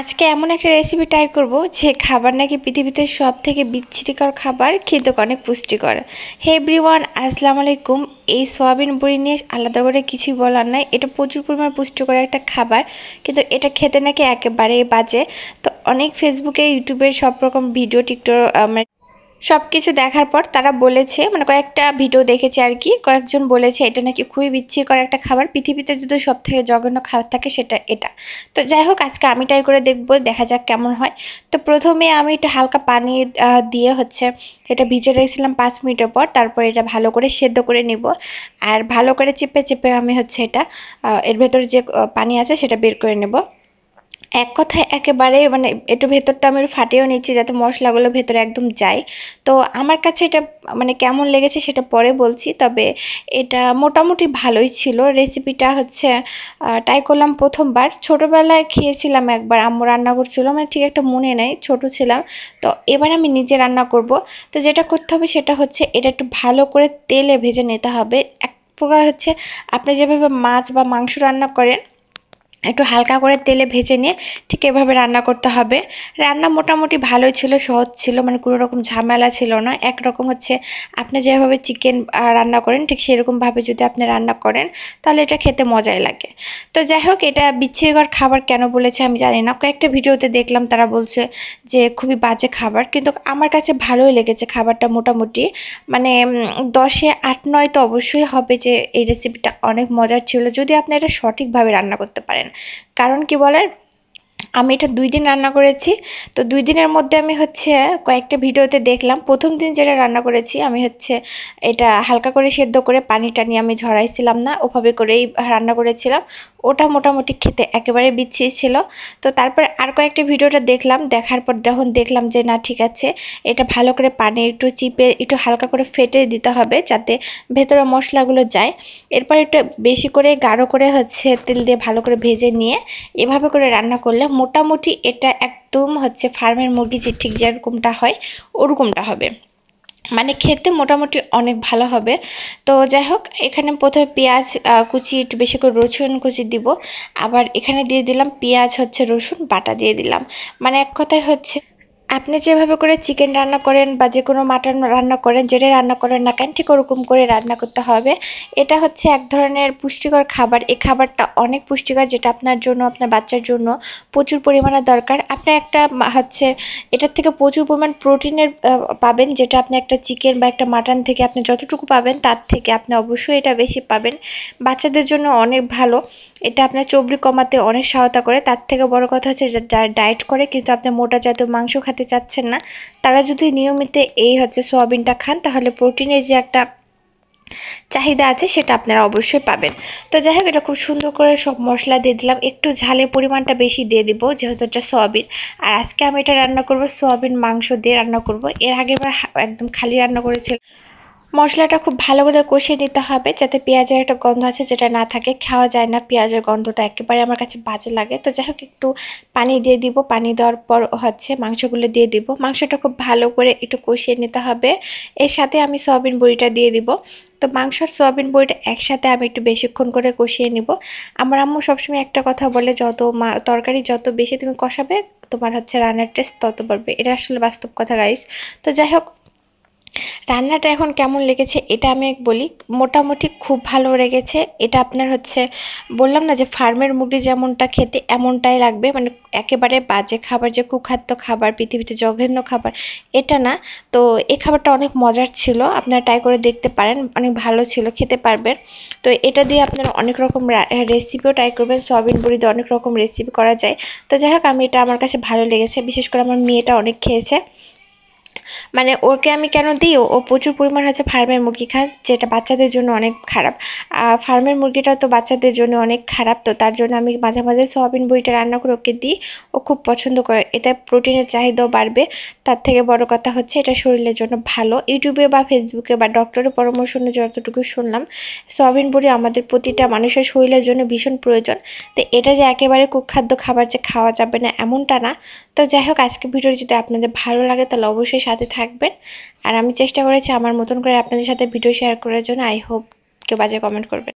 আজকে এমন একটা রেসিপি ট্রাই করব যে খাবার নাকি পৃথিবীতে সব থেকে বিচ্ছিরিকর খাবার কিন্তু অনেক পুষ্টিকর। হে এভরিওয়ান, আসসালামু আলাইকুম। এই সয়াবিন বড়ি নিয়ে আলাদা করে কিছুই বলার নাই, এটা প্রচুর পরিমাণ পুষ্টিকর একটা খাবার, কিন্তু এটা খেতে নাকি একেবারেই বাজে। তো অনেক ফেসবুকে ইউটিউবের সব রকম ভিডিও টিকটক সবকিছু দেখার পর তারা বলেছে, মানে কয়েকটা ভিডিও দেখেছি আর কি, কয়েকজন বলেছে এটা নাকি খুবই বিচ্ছিকর একটা খাবার, পৃথিবীতে যদি সব থেকে জঘন্য খাবার থাকে সেটা এটা। তো যাই হোক, আজকে আমি ট্রাই করে দেখবো, দেখা যাক কেমন হয়। তো প্রথমে আমি একটু হালকা পানি দিয়ে এটা ভিজে রেখেছিলাম 5 মিনিটের পর, তারপর এটা ভালো করে সেদ্ধ করে নিব। আর ভালো করে চেপে চেপে আমি এটা এর ভেতরে যে পানি আছে সেটা বের করে নেব। এক কথায় একেবারে মানে একটু ভেতরটা আমি ফাটিয়েও নিচ্ছি যাতে মশলাগুলো ভেতরে একদম যায়। তো আমার কাছে এটা মানে কেমন লেগেছে সেটা পরে বলছি, তবে এটা মোটামুটি ভালোই ছিল। রেসিপিটা ট্রাই করলাম প্রথমবার, ছোটবেলায় খেয়েছিলাম একবার, আম্মু রান্না করছিল, মানে ঠিক একটা মনে নেই, ছোট ছিলাম। তো এবার আমি নিজে রান্না করব। তো যেটা করতে হবে সেটা এটা একটু ভালো করে তেলে ভেজে নিতে হবে। এক প্রকার আপনি যেভাবে মাছ বা মাংস রান্না করেন, একটু হালকা করে তেলে ভেজে নিয়ে ঠিক এভাবে রান্না করতে হবে। রান্না মোটামুটি ভালোই ছিল, সহজ ছিল, মানে কোনো রকম ঝামেলা ছিল না। একরকম আপনি যেভাবে চিকেন রান্না করেন ঠিক সেরকমভাবে যদি আপনি রান্না করেন তাহলে এটা খেতে মজাই লাগে। তো যাই হোক, এটা বিচ্ছিরিকর খাবার কেন বলেছে আমি জানি না, কয়েকটা ভিডিওতে দেখলাম তারা বলছে যে খুবই বাজে খাবার, কিন্তু আমার কাছে ভালোই লেগেছে খাবারটা মোটামুটি। মানে 10-এ 8-9 তো অবশ্যই হবে যে এই রেসিপিটা অনেক মজার ছিল যদি আপনি এটা সঠিকভাবে রান্না করতে পারেন। কারণ কি বলেন, আমি এটা 2 দিন রান্না করেছি। তো 2 দিনের মধ্যে আমি কয়েকটা ভিডিওতে দেখলাম, প্রথম দিন যেটা রান্না করেছি আমি এটা হালকা করে সেদ্ধ করে পানিটা নিয়ে আমি ঝরাইছিলাম না, ওভাবে করেই রান্না করেছিলাম। ওটা মোটামুটি খেতে একেবারে বিচ্ছিরি ছিল। তো তারপরে আর কয়েকটা ভিডিওটা দেখলাম, দেখার পর যখন দেখলাম যে না ঠিক আছে, এটা ভালো করে পানি একটু চিপে একটু হালকা করে ফেটে দিতে হবে যাতে ভেতরে মশলাগুলো যায়। এরপর একটু বেশি করে গাঢ় করে তেল দিয়ে ভালো করে ভেজে নিয়ে এভাবে করে রান্না করলে মোটামুটি এটা একদম ফার্মের মুরগি যে ঠিক যেরকমটা হয় ওরকমটা হবে, মানে খেতে মোটামুটি অনেক ভালো হবে। তো যাই হোক, এখানে প্রথমে পেঁয়াজ কুচি, একটু বেশি করে রসুন কুচি দিব। আবার এখানে দিয়ে দিলাম পেঁয়াজ, রসুন বাটা দিয়ে দিলাম। মানে এক কথায় আপনি যেভাবে করে চিকেন রান্না করেন বা যে কোনো মাটন রান্না করেন, যেটা রান্না করেন না কেন ঠিক ওরকম করে রান্না করতে হবে। এটা এক ধরনের পুষ্টিকর খাবার, এই খাবারটা অনেক পুষ্টিকর, যেটা আপনার জন্য আপনার বাচ্চার জন্য প্রচুর পরিমাণে দরকার। আপনি একটা এটার থেকে প্রচুর পরিমাণ প্রোটিনের পাবেন, যেটা আপনি একটা চিকেন বা একটা মাটন থেকে আপনি যতটুকু পাবেন তার থেকে আপনি অবশ্যই এটা বেশি পাবেন। বাচ্চাদের জন্য অনেক ভালো, এটা আপনার চর্বি কমাতে অনেক সহায়তা করে। তার থেকে বড় কথা যারা ডায়েট করে কিন্তু আপনি মোটা জাতীয় মাংস খেতে চাচ্ছেন না, তারা যদি নিয়মিত এই সোয়াবিনটা খান তাহলে প্রোটিনের যে একটা চাহিদা আছে সেটা আপনারা অবশ্যই পাবেন। তো যাই হোক, এটা খুব সুন্দর করে সব মশলা দিয়ে দিলাম, একটু ঝালের পরিমাণটা বেশি দিয়ে দিব যেহেতু এটা সয়াবিন। আর আজকে আমি এটা রান্না করব সয়াবিন মাংস দিয়ে রান্না করব। এর আগের বার একদম খালি রান্না করেছিলাম। মশলাটা খুব ভালো করে কষিয়ে নিতে হবে যাতে পেঁয়াজের একটা গন্ধ আছে যেটা না থাকে, খাওয়া যায় না পেঁয়াজের গন্ধটা, একেবারে আমার কাছে বাজে লাগে। তো যাই হোক, একটু পানি দিয়ে দিব, পানি দেওয়ার পর মাংসগুলো দিয়ে দিব, মাংসটা খুব ভালো করে একটু কষিয়ে নিতে হবে। এর সাথে আমি সয়াবিন বড়িটা দিয়ে দিব। তো মাংস আর সয়াবিন বড়িটা একসাথে আমি একটু বেশিক্ষণ করে কষিয়ে নিব। আমার আম্মু সবসময় একটা কথা বলে, তরকারি যত বেশি তুমি কষাবে তোমার রান্নার টেস্ট তত বাড়বে, এটা আসলে বাস্তব কথা গাইস। তো যাই হোক, রান্নাটা এখন কেমন লেগেছে এটা আমি বলি, মোটামুটি খুব ভালো লেগেছে। এটা আপনার বললাম না যে ফার্মের মুরগি যেমনটা খেতে এমনটাই লাগবে, মানে একেবারে বাজে খাবার যে কুখাদ্য খাবার পৃথিবীতে জঘন্য খাবার এটা না। তো এই খাবারটা অনেক মজার ছিল, আপনারা ট্রাই করে দেখতে পারেন, অনেক ভালো ছিল, খেতে পারবেন। তো এটা দিয়ে আপনারা অনেক রকম রেসিপিও ট্রাই করবেন, সয়াবিন বড়ি দিয়ে অনেক রকম রেসিপি করা যায়। তো যাই হোক, এটা আমার কাছে ভালো লেগেছে, বিশেষ করে আমার মেয়েটা অনেক খেয়েছে। মানে ওকে আমি কেন দিই, ও প্রচুর পরিমাণ ফার্মের মুরগি খায় যেটা বাচ্চাদের জন্য অনেক খারাপ। ফার্মের মুরগিটা তো বাচ্চাদের জন্য অনেক খারাপ, তো তার জন্য আমি মাঝে মাঝে সয়াবিন বড়িটা রান্না করে ওকে দিই, ও খুব পছন্দ করে। এটা প্রোটিনের চাহিদাও বাড়বে, তার থেকে বড় কথা এটা শরীরের জন্য ভালো। ইউটিউবে বা ফেসবুকে বা ডক্টরের পরামর্শ অনুযায়ী যতটুকু শুনলাম, সয়াবিন বড়ি আমাদের প্রতিটা মানুষের শরীরের জন্য ভীষণ প্রয়োজন। তো এটা যে একেবারে কুখাদ্য খাবার যে খাওয়া যাবে না এমনটা না। তো যাই হোক, আজকে ভিডিওটি যদি আপনাদের ভালো লাগে তাহলে অবশ্যই সাথে থাকবেন। আর আমি চেষ্টা করেছি আমার মতন করে আপনাদের সাথে ভিডিও শেয়ার করার জন্য। আই হোপ কেউ বাজে কমেন্ট করবেন।